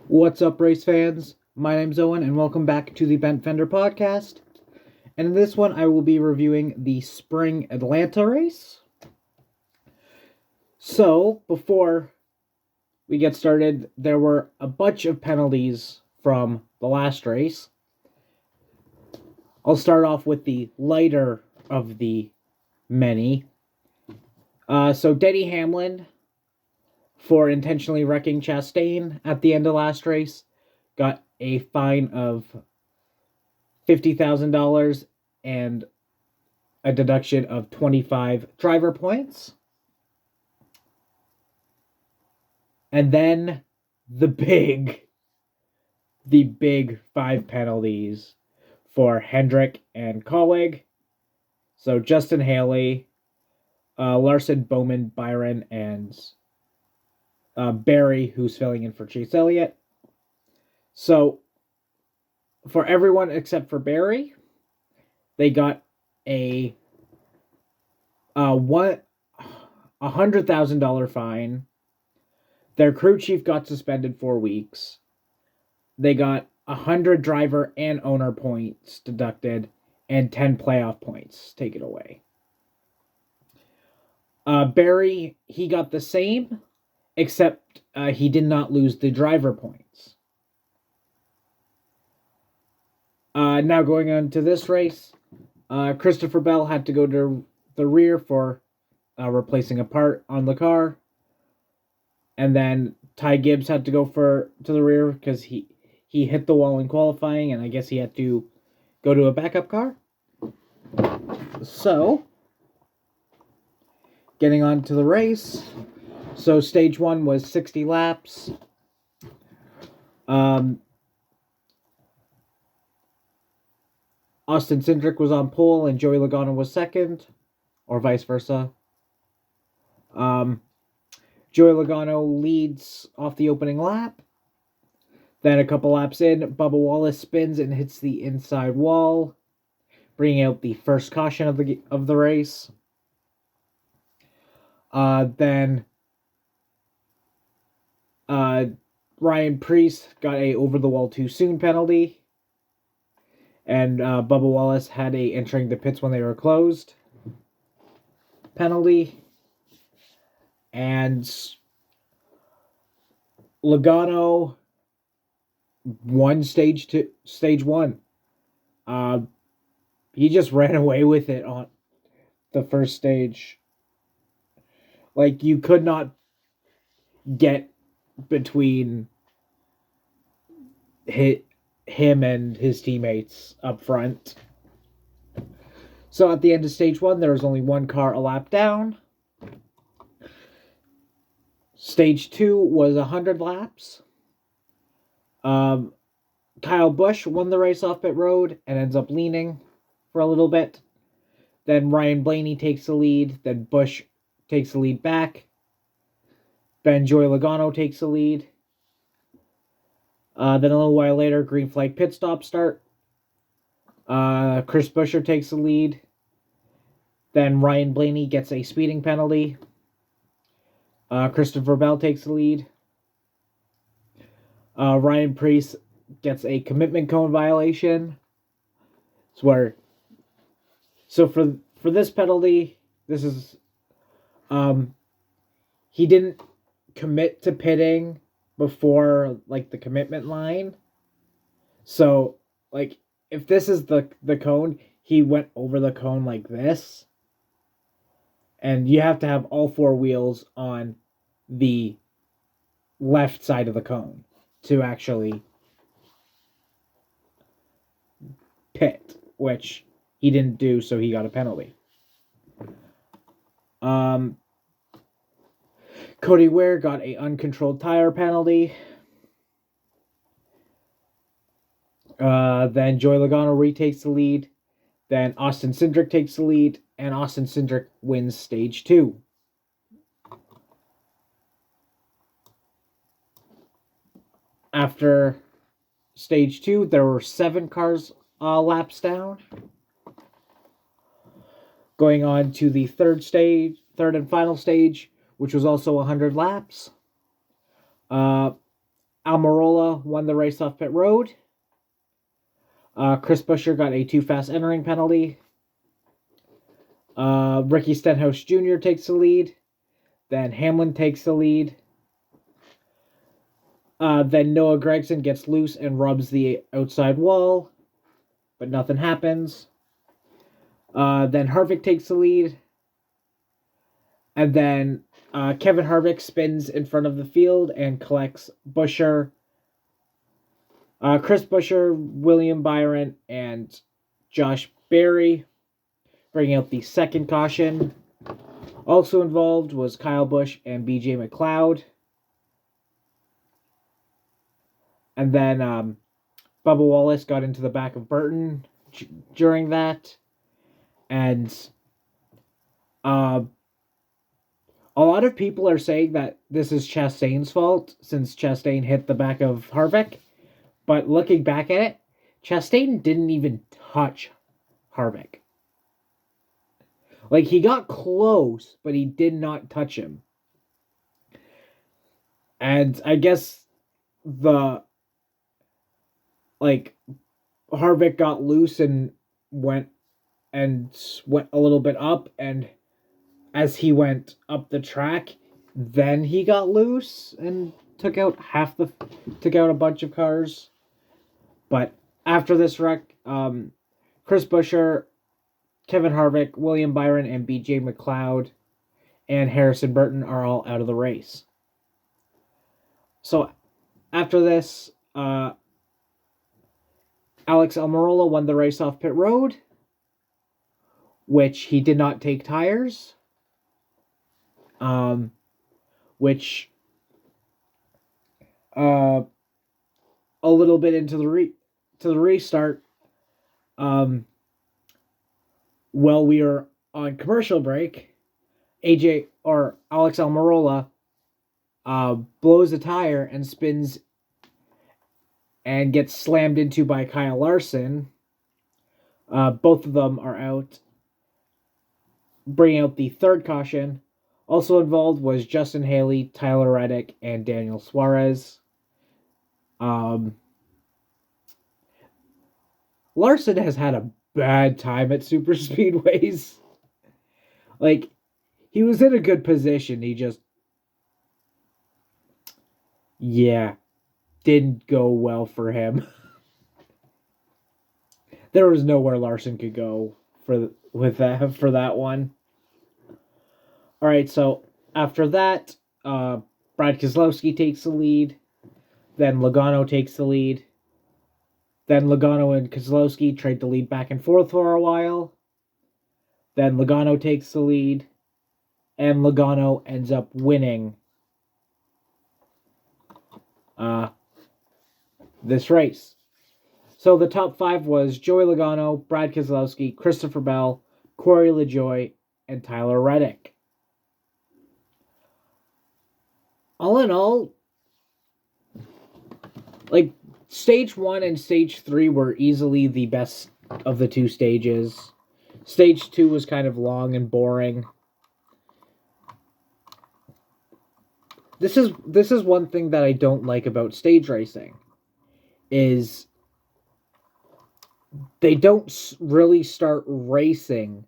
What's up, race fans? My name's Owen, and welcome back to the Bent Fender podcast. And in this one, I will be reviewing the Spring Atlanta race. So, before we get started, there were a bunch of penalties from the last race. I'll start off with the lighter of the many. So, Denny Hamlin, for intentionally wrecking Chastain at the end of last race, got a fine of $50,000 and a deduction of 25 driver points. And then the big five penalties for Hendrick and Colleague. So Justin Haley, Larson, Bowman, Byron, and Barry, who's filling in for Chase Elliott. So for everyone except for Barry, they got a $100,000 fine. Their crew chief got suspended 4 weeks. They got 100 driver and owner points deducted and 10 playoff points taken away. Barry, he got the same, except he did not lose the driver points. Now going on to this race, Christopher Bell had to go to the rear for replacing a part on the car. And then Ty Gibbs had to go to the rear because he hit the wall in qualifying, and I guess he had to go to a backup car. So, getting on to the race. So, stage 1 was 60 laps. Austin Cindric was on pole, and Joey Logano was second, or vice versa. Joey Logano leads off the opening lap. Then a couple laps in, Bubba Wallace spins and hits the inside wall, bringing out the first caution of the race. Then Ryan Preece got a over the wall too soon penalty, and Bubba Wallace had a entering the pits when they were closed penalty. And Logano won stage 1. He just ran away with it on the first stage. Like, you could not get between him and his teammates up front. So at the end of stage 1, there was only one car a lap down. Stage 2 was 100 laps. Kyle Busch won the race off pit road and ends up leaning for a little bit. Then Ryan Blaney takes the lead. Then Busch takes the lead back. Then Joey Logano takes the lead. Then a little while later, green flag pit stop start. Chris Buescher takes the lead. Then Ryan Blaney gets a speeding penalty. Christopher Bell takes the lead. Ryan Preece gets a commitment cone violation. So for this penalty, this is he didn't commit to pitting before like the commitment line. So like if this is the cone, he went over the cone like this. And you have to have all 4 wheels on the left side of the cone to actually pit, which he didn't do, so he got a penalty. Cody Ware got a uncontrolled tire penalty. Then Joey Logano retakes the lead. Then Austin Cindric takes the lead, and Austin Cindric wins stage 2. After stage 2, there were 7 cars laps down. Going on to the third and final stage, which was also 100 laps. Albon Almirola won the race off pit road. Chris Buescher got a too fast entering penalty. Ricky Stenhouse Jr. takes the lead. Then Hamlin takes the lead. Then Noah Gragson gets loose and rubs the outside wall, but nothing happens. Then Harvick takes the lead. And then Kevin Harvick spins in front of the field and collects Buescher, Chris Buescher, William Byron, and Josh Berry, bringing out the second caution. Also involved was Kyle Busch and BJ McLeod. And then Bubba Wallace got into the back of Burton during that. And a lot of people are saying that this is Chastain's fault, since Chastain hit the back of Harvick. But looking back at it, Chastain didn't even touch Harvick. Like, he got close, but he did not touch him. And I guess Harvick got loose and went a little bit up, and as he went up the track, then he got loose and took out a bunch of cars. But after this wreck, Chris Buescher, Kevin Harvick, William Byron, and BJ McLeod and Harrison Burton are all out of the race. So after this, Alex Almirola won the race off pit road, which he did not take tires. Which a little bit into the restart, while we are on commercial break, Alex Almirola blows a tire and spins and gets slammed into by Kyle Larson. Both of them are out, bringing out the third caution. Also involved was Justin Haley, Tyler Reddick, and Daniel Suarez. Larson has had a bad time at super speedways. Like, he was in a good position. He just, didn't go well for him. There was nowhere Larson could go for that one. All right, so after that, Brad Keselowski takes the lead. Then Logano takes the lead. Then Logano and Keselowski trade the lead back and forth for a while. Then Logano takes the lead. And Logano ends up winning this race. So the top 5 was Joey Logano, Brad Keselowski, Christopher Bell, Corey LaJoie, and Tyler Reddick. All in all, like, Stage 1 and Stage 3 were easily the best of the two stages. Stage 2 was kind of long and boring. This is one thing that I don't like about stage racing, is they don't really start racing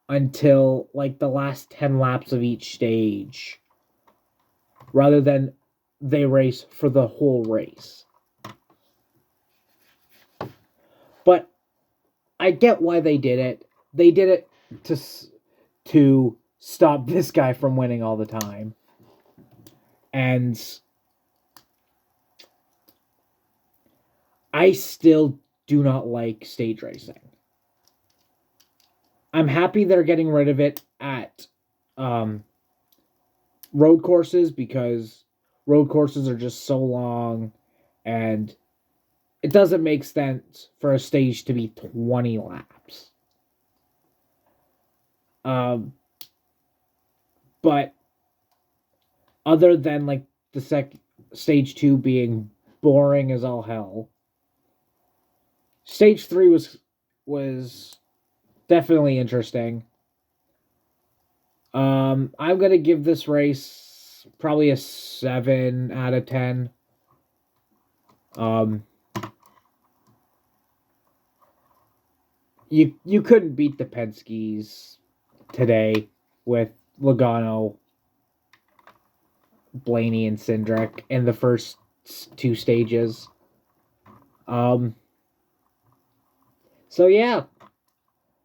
until, like, the last 10 laps of each stage, rather than they race for the whole race. But I get why they did it. They did it to stop this guy from winning all the time. And I still do not like stage racing. I'm happy they're getting rid of it at road courses, because road courses are just so long, and it doesn't make sense for a stage to be 20 laps. But other than, like, the stage 2 being boring as all hell, stage 3 was definitely interesting. I'm gonna give this race probably a 7 out of 10. Um, you couldn't beat the Penske's today with Logano, Blaney, and Cindric in the first 2 stages. So yeah,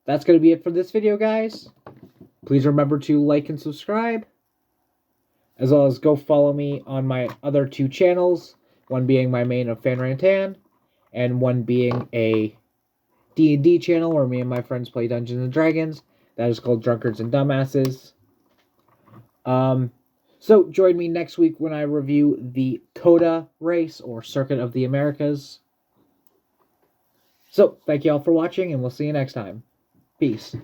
that's going to be it for this video, guys. Please remember to like and subscribe, as well as go follow me on my other 2 channels, one being my main of FanRantan, and one being a D&D channel where me and my friends play Dungeons & Dragons. That is called Drunkards and Dumbasses. So join me next week when I review the COTA race, or Circuit of the Americas. So, thank you all for watching, and we'll see you next time. Peace.